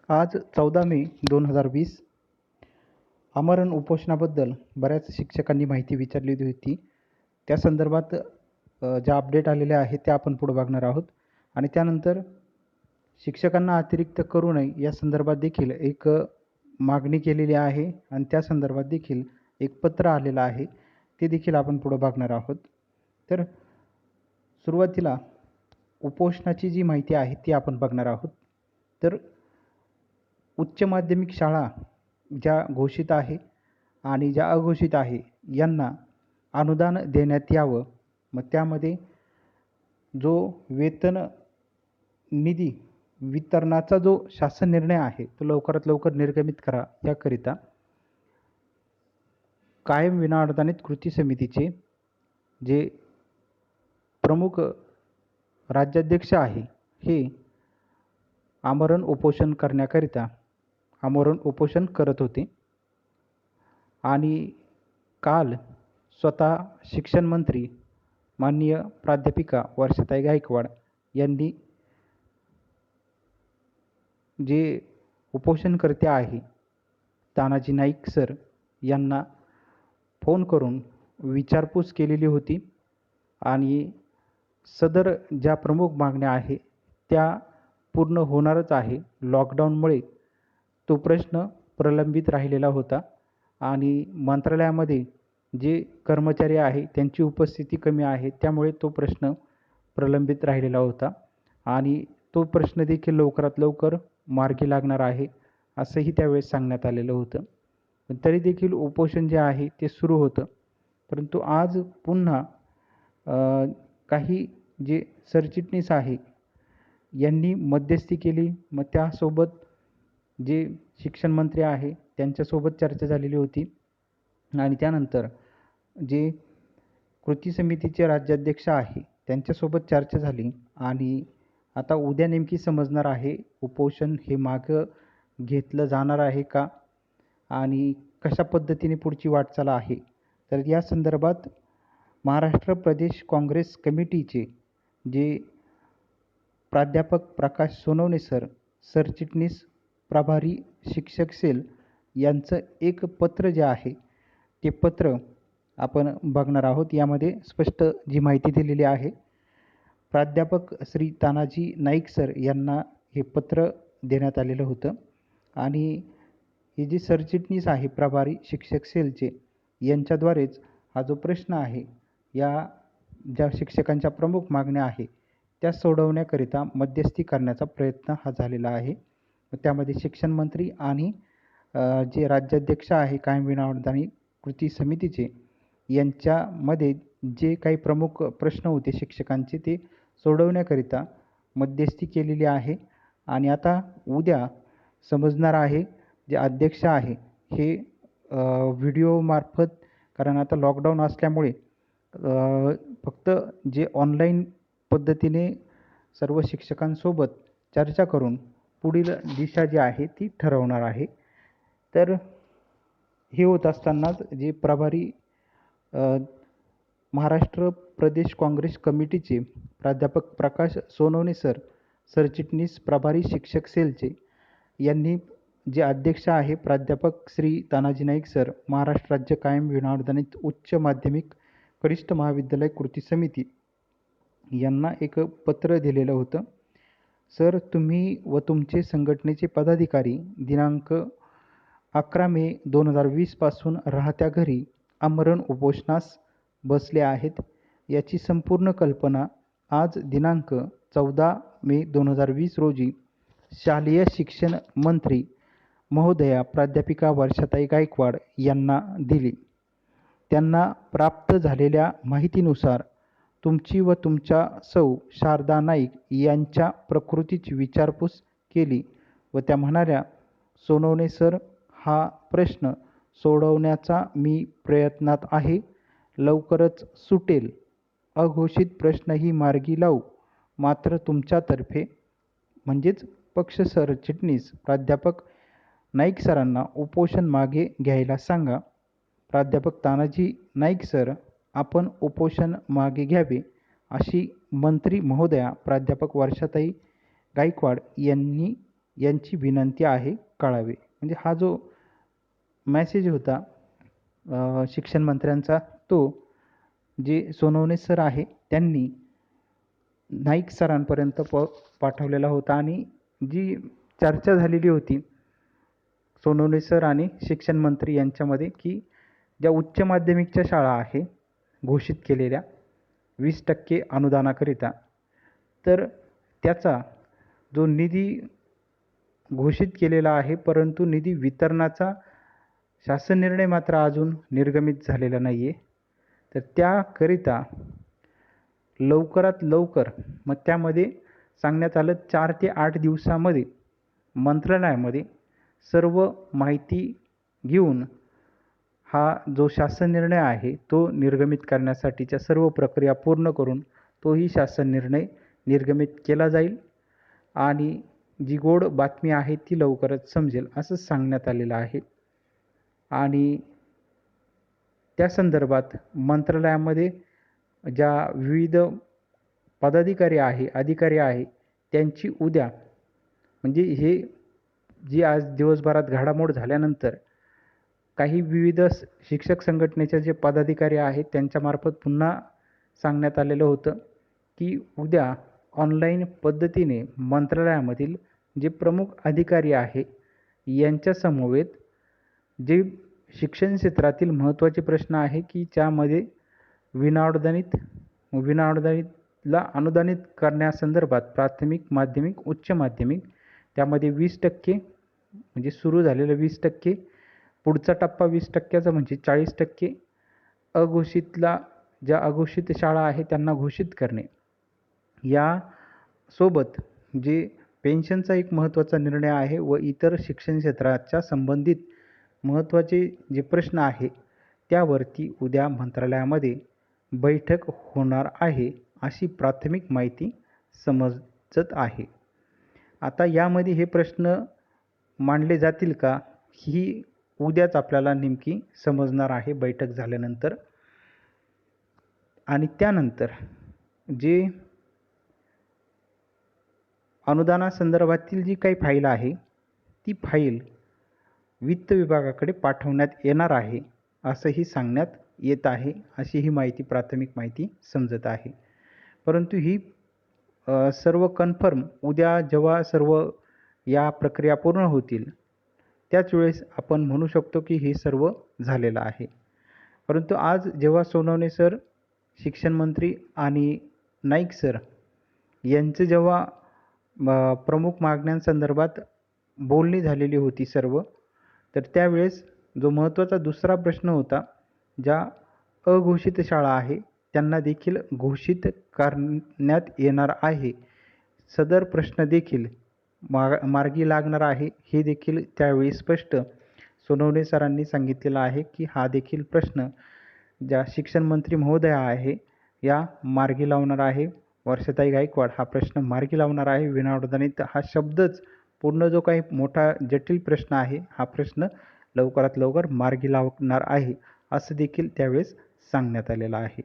आज 14 मे 2020 आमरण उपोषणाबद्दल बऱ्याच शिक्षकांनी माहिती विचारलेली होती. त्या संदर्भात ज्या अपडेट आलेल्या आहेत त्या आपण पुढे बघणार आहोत आणि त्यानंतर शिक्षकांना अतिरिक्त करू नये या संदर्भात देखील एक मागणी केलेली आहे आणि त्या संदर्भात देखील एक पत्र आलेलं आहे. ते देखील आपण पुढे बघणार आहोत. तर सुरुवातीला उपोषणाची जी माहिती आहे ती आपण बघणार आहोत. तर उच्च माध्यमिक शाळा ज्या घोषित आहे आणि ज्या अघोषित आहे यांना अनुदान देण्यात यावं. मग त्यामध्ये जो वेतन निधी वितरणाचा जो शासन निर्णय आहे तो लवकरात लवकर निर्गमित करा याकरिता कायम विनाअनुदानित कृती समितीचे जे प्रमुख राज्याध्यक्ष आहे हे आमरण उपोषण करण्याकरिता आमरण उपोषण करत होते आणि काल स्वतः शिक्षण मंत्री माननीय प्राध्यापिका वर्षाताई गायकवाड यांनी जे उपोषणकर्ते आहे तानाजी नाईक सर यांना फोन करून विचारपूस केलेली होती आणि सदर ज्या प्रमुख मागण्या आहे त्या पूर्ण होणारच आहे. लॉकडाऊनमुळे तो प्रश्न प्रलंबित राहिलेला होता आणि मंत्रालयामध्ये जे कर्मचारी आहे त्यांची उपस्थिती कमी आहे त्यामुळे तो प्रश्न प्रलंबित राहिलेला होता आणि तो प्रश्न देखील लवकरात लवकर मार्गी लागणार आहे असंही त्यावेळेस सांगण्यात आलेलं होतं. पण तरी देखील उपोषण जे आहे ते सुरू होतं. परंतु आज पुन्हा काही जे सरचिटणीस आहे यांनी मध्यस्थी केली. मग त्यासोबत जे शिक्षण मंत्री आहे त्यांच्यासोबत चर्चा झालेली होती आणि त्यानंतर जे कृती समितीचे राज्याध्यक्ष आहे त्यांच्यासोबत चर्चा झाली आणि आता उद्या नेमकी समजणार आहे उपोषण हे मागं घेतलं जाणार आहे का आणि कशा पद्धतीने पुढची वाटचाल आहे. तर या संदर्भात महाराष्ट्र प्रदेश काँग्रेस कमिटीचे जे प्राध्यापक प्रकाश सोनवणे सर, सरचिटणीस प्रभारी शिक्षक सेल यांचं एक पत्र जे आहे ते पत्र आपण बघणार आहोत. यामध्ये स्पष्ट जी माहिती दिलेली आहे. प्राध्यापक श्री तानाजी नाईक सर यांना हे पत्र देण्यात आलेलं होतं आणि हे जे सरचिटणीस आहे प्रभारी शिक्षक सेलचे यांच्याद्वारेच हा जो प्रश्न आहे या ज्या शिक्षकांच्या प्रमुख मागण्या आहे त्या सोडवण्याकरिता मध्यस्थी करण्याचा प्रयत्न हा झालेला आहे. त्यामध्ये शिक्षण मंत्री आणि जे राज्याध्यक्ष आहे कायम विनाअनुदानित कृती समितीचे यांच्यामध्ये जे काही प्रमुख प्रश्न होते शिक्षकांचे ते सोडवण्याकरिता मध्यस्थी केलेली आहे आणि आता उद्या समजणार आहे. जे अध्यक्ष आहे हे व्हिडिओमार्फत, कारण आता लॉकडाऊन असल्यामुळे फक्त जे ऑनलाईन पद्धतीने सर्व शिक्षकांसोबत चर्चा करून पुढील दिशा जी आहे ती ठरवणार आहे. तर हे होत असतानाच जे प्रभारी महाराष्ट्र प्रदेश काँग्रेस कमिटीचे प्राध्यापक प्रकाश सोनवणे सर, सरचिटणीस प्रभारी शिक्षक सेलचे यांनी जे अध्यक्ष आहे प्राध्यापक श्री तानाजी नाईक सर, महाराष्ट्र राज्य कायम विनाअनुदानित उच्च माध्यमिक कनिष्ठ महाविद्यालय कृती समिती यांना एक पत्र दिलेलं होतं. सर, तुम्ही व तुमचे संघटनेचे पदाधिकारी दिनांक 11 मे 2020 पासून राहत्या घरी आमरण उपोषणास बसले आहेत. याची संपूर्ण कल्पना आज दिनांक 14 मे 2020 रोजी शालेय शिक्षण मंत्री महोदया प्राध्यापिका वर्षाताई गायकवाड यांना दिली. त्यांना प्राप्त झालेल्या माहितीनुसार तुमची व तुमच्या सौ शारदा नाईक यांच्या प्रकृतीची विचारपूस केली व त्या म्हणाल्या, सोनवणे सर, हा प्रश्न सोडवण्याचा मी प्रयत्नात आहे. लवकरच सुटेल. अघोषित प्रश्नही मार्गी लावू. मात्र तुमच्यातर्फे म्हणजेच पक्ष सरचिटणीस प्राध्यापक नाईक सरांना उपोषण मागे घ्यायला सांगा. प्राध्यापक तानाजी नाईक सर, आपण उपोषण मागे घ्यावे अशी मंत्री महोदया प्राध्यापक वर्षाताई गायकवाड यांनी यांची विनंती आहे कळावे. म्हणजे हा जो मेसेज होता शिक्षण मंत्र्यांचा, तो जे सोनवणे सर आहे त्यांनी नाईक सरांपर्यंत पाठवलेला होता आणि जी चर्चा झालेली होती सोनवणे सर आणि शिक्षण मंत्री यांच्यामध्ये, की ज्या उच्च माध्यमिकच्या शाळा आहे घोषित केलेल्या 20% अनुदानाकरिता, तर त्याचा जो निधी घोषित केलेला आहे, परंतु निधी वितरणाचा शासन निर्णय मात्र अजून निर्गमित झालेला नाही आहे. तर त्याकरिता लवकरात लवकर, मग त्यामध्ये सांगण्यात आलं 4 ते 8 दिवसामध्ये मंत्रालयामध्ये सर्व माहिती घेऊन हा जो शासन निर्णय आहे तो निर्गमित करण्यासाठीच्या सर्व प्रक्रिया पूर्ण करून तोही शासन निर्णय निर्गमित केला जाईल आणि जी गोड बातमी आहे ती लवकरच समजेल असं सांगण्यात आलेलं आहे. आणि त्या संदर्भात मंत्रालयामध्ये ज्या विविध पदाधिकारी आहे, अधिकारी आहे, त्यांची उद्या, म्हणजे हे जी आज दिवसभरात घडामोड झाल्यानंतर काही विविध शिक्षक संघटनेचे जे पदाधिकारी आहेत त्यांच्यामार्फत पुन्हा सांगण्यात आलेलं होतं की उद्या ऑनलाईन पद्धतीने मंत्रालयामधील जे प्रमुख अधिकारी आहे यांच्यासमवेत जे शिक्षण क्षेत्रातील महत्त्वाचे प्रश्न आहे की ज्यामध्ये विनाअनुदानितला अनुदानित करण्यासंदर्भात प्राथमिक, माध्यमिक, उच्च माध्यमिक त्यामध्ये 20% म्हणजे सुरू झालेलं 20%, पुढचा टप्पा 20%चा म्हणजे 40%, अघोषितला ज्या अघोषित शाळा आहे त्यांना घोषित करणे, या सोबत जे पेन्शनचा एक महत्त्वाचा निर्णय आहे व इतर शिक्षण क्षेत्राच्या संबंधित महत्त्वाचे जे प्रश्न आहे त्यावरती उद्या मंत्रालयामध्ये बैठक होणार आहे अशी प्राथमिक माहिती समजत आहे. आता यामध्ये हे प्रश्न मांडले जातील का ही उद्याच आपल्याला नेमकी समजणार आहे बैठक झाल्यानंतर. आणि त्यानंतर जे अनुदानासंदर्भातील जी काही फाईल आहे ती फाईल वित्त विभागाकडे पाठवण्यात येणार आहे असंही सांगण्यात येत आहे, अशी ही माहिती प्राथमिक माहिती समजत आहे. परंतु ही सर्व कन्फर्म उद्या जेव्हा सर्व या प्रक्रिया पूर्ण होतील त्याच वेळेस आपण म्हणू शकतो की हे सर्व झालेलं आहे. परंतु आज जेव्हा सोनवणे सर, शिक्षण मंत्री आणि नाईक सर यांचं जेव्हा प्रमुख मागण्यांसंदर्भात बोलणी झालेली होती सर्व, तर त्यावेळेस जो महत्त्वाचा दुसरा प्रश्न होता, ज्या अघोषित शाळा आहे त्यांना देखील घोषित करण्यात येणार आहे, सदर प्रश्न देखील मार्गी लागणार आहे, हे देखील त्यावेळी स्पष्ट सोनवणे सरांनी सांगितलेलं आहे की हा देखील प्रश्न ज्या शिक्षण मंत्री महोदया आहे या मार्गी लावणार आहे. वर्षाताई गायकवाड हा प्रश्न मार्गी लावणार आहे. विनाअनुदानित हा शब्दच पूर्ण जो काही मोठा जटिल प्रश्न आहे हा प्रश्न लवकरात लवकर मार्गी लावणार आहे असं देखील त्यावेळेस सांगण्यात आलेलं आहे.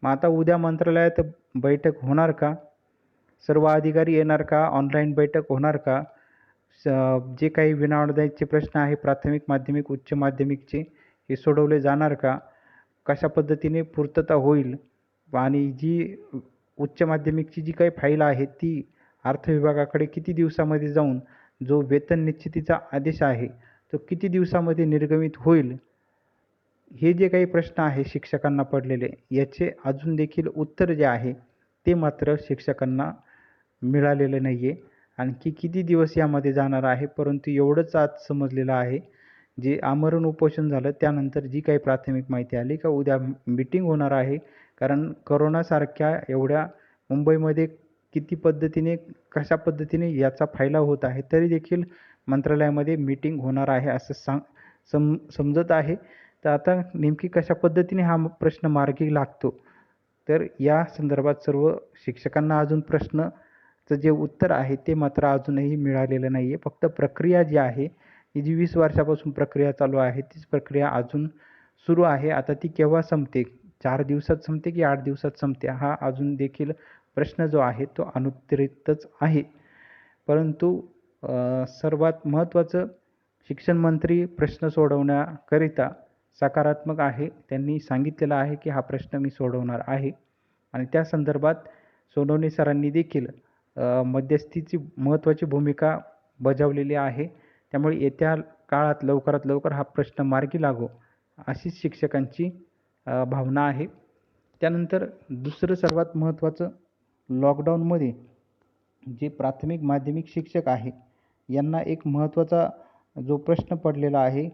मग आता उद्या मंत्रालयात बैठक होणार का, सर्व अधिकारी येणार का, ऑनलाईन बैठक होणार का, जे काही विनाअनुदानितचे प्रश्न आहे प्राथमिक, माध्यमिक, उच्च माध्यमिकचे हे सोडवले जाणार का, कशा पद्धतीने पूर्तता होईल आणि जी उच्च माध्यमिकची जी काही फाईल आहे ती अर्थ विभागाकडे किती दिवसामध्ये जाऊन जो वेतन निश्चितीचा आदेश आहे तो किती दिवसामध्ये निर्गमित होईल, हे जे काही प्रश्न आहे शिक्षकांना पडलेले याचे अजून देखील उत्तर जे आहे ते मात्र शिक्षकांना मिळालेले नाही आहे. आणखी किती दिवस यामध्ये जाणार आहे, परंतु एवढंच आज समजलेलं आहे, जे आमरण उपोषण झालं त्यानंतर जी काही प्राथमिक माहिती आली का उद्या मीटिंग होणार आहे. कारण करोनासारख्या एवढ्या मुंबईमध्ये किती पद्धतीने, कशा पद्धतीने याचा फैलाव होत आहे, तरी देखील मंत्रालयामध्ये मीटिंग होणार आहे असं समजत आहे. तर आता नेमकी कशा पद्धतीने हा प्रश्न मार्गी लागतो, तर या संदर्भात सर्व शिक्षकांना अजून प्रश्नाचं जे उत्तर आहे ते मात्र अजूनही मिळालेलं नाही आहे. फक्त प्रक्रिया जी आहे ही जी 20 वर्षापासून प्रक्रिया चालू आहे तीच प्रक्रिया अजून सुरू आहे. आता ती केव्हा संपते, 4 दिवसात संपते की 8 दिवसात संपते, हा अजून देखील प्रश्न जो आहे तो अनुत्तरितच आहे. परंतु सर्वात महत्त्वाचं शिक्षण मंत्री प्रश्न सोडवण्याकरिता सकारात्मक आहे. त्यांनी सांगितलेलं आहे की हा प्रश्न मी सोडवणार आहे आणि त्या संदर्भात सोनवणे सरांनी देखील मध्यस्थीची महत्त्वाची भूमिका बजावलेली आहे. त्यामुळे येत्या काळात लवकरात लवकर हा प्रश्न मार्गी लागो अशीच शिक्षकांची भावना आहे. त्यानंतर दुसरं सर्वात महत्त्वाचं लॉकडाऊनमध्ये जे प्राथमिक माध्यमिक शिक्षक आहे यांना एक महत्त्वाचा जो प्रश्न पडलेला आहे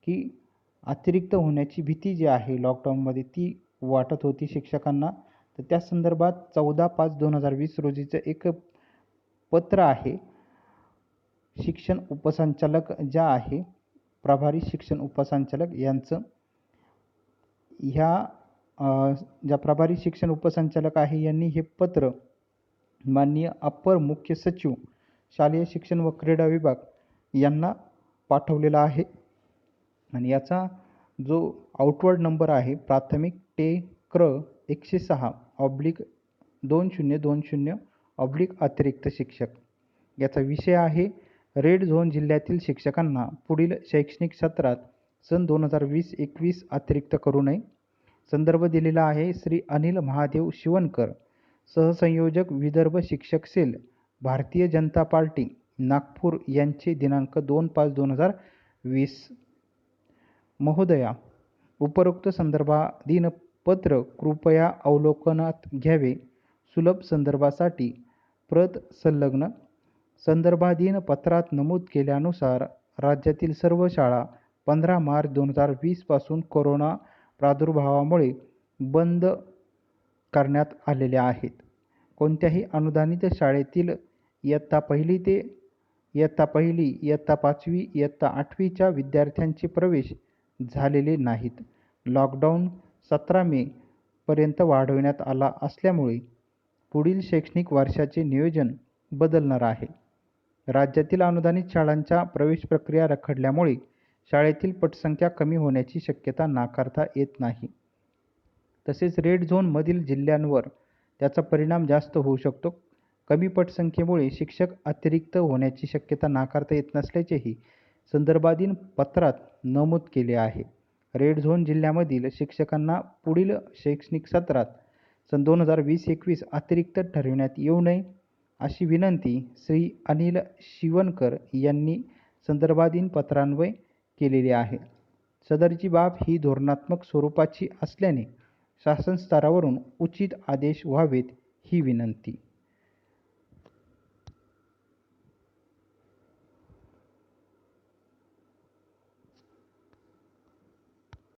की अतिरिक्त होण्याची भीती जी आहे लॉकडाऊनमध्ये ती वाटत होती शिक्षकांना. तर त्या संदर्भात 14/5/2020 रोजीचं एक पत्र आहे. शिक्षण उपसंचालक ज्या आहे प्रभारी शिक्षण उपसंचालक यांचं ज्या प्रभारी शिक्षण उपसंचालक आहे यांनी हे पत्र माननीय अप्पर मुख्य सचिव शालेय शिक्षण व क्रीडा विभाग यांना पाठवलेला आहे आणि याचा जो आउटवर्ड नंबर आहे प्राथमिक टे-क्र 106/2020/- अतिरिक्त शिक्षक. याचा विषय आहे रेड झोन जिल्ह्यातील शिक्षकांना पुढील शैक्षणिक सत्रात सन 2020-21 अतिरिक्त करू नये. संदर्भ दिलेला आहे श्री अनिल महादेव शिवणकर, सहसंयोजक विदर्भ शिक्षक सेल, भारतीय जनता पार्टी नागपूर यांचे दिनांक 2/5/2020. महोदया, उपरोक्त संदर्भाधीन पत्र कृपया अवलोकनात घ्यावे. सुलभ संदर्भासाठी प्रत संलग्न. संदर्भाधीन पत्रात नमूद केल्यानुसार राज्यातील सर्व शाळा 15 मार्च 2020 पासून कोरोना प्रादुर्भावामुळे बंद करण्यात आलेल्या आहेत. कोणत्याही अनुदानित शाळेतील इयत्ता 1 ते इयत्ता 1, इयत्ता 5वी, इयत्ता 8वीच्या विद्यार्थ्यांचे प्रवेश झालेले नाहीत. लॉकडाऊन 17 मे पर्यंत वाढवण्यात आला असल्यामुळे पुढील शैक्षणिक वर्षाचे नियोजन बदलणार आहे. राज्यातील अनुदानित शाळांच्या प्रवेश प्रक्रिया रखडल्यामुळे शाळेतील पटसंख्या कमी होण्याची शक्यता नाकारता येत नाही. तसेच रेड झोनमधील जिल्ह्यांवर त्याचा परिणाम जास्त होऊ शकतो. कमी पटसंख्येमुळे शिक्षक अतिरिक्त होण्याची शक्यता नाकारता येत नसल्याचेही संदर्भाधीन पत्रात नमूद केले आहे. रेड झोन जिल्ह्यामधील शिक्षकांना पुढील शैक्षणिक सत्रात सन 2020-21 अतिरिक्त ठरविण्यात येऊ नये अशी विनंती श्री अनिल शिवणकर यांनी संदर्भाधीन पत्रान्वये केलेली आहे. सदरची बाब ही धोरणात्मक स्वरूपाची असल्याने शासन स्तरावरून उचित आदेश व्हावेत ही विनंती.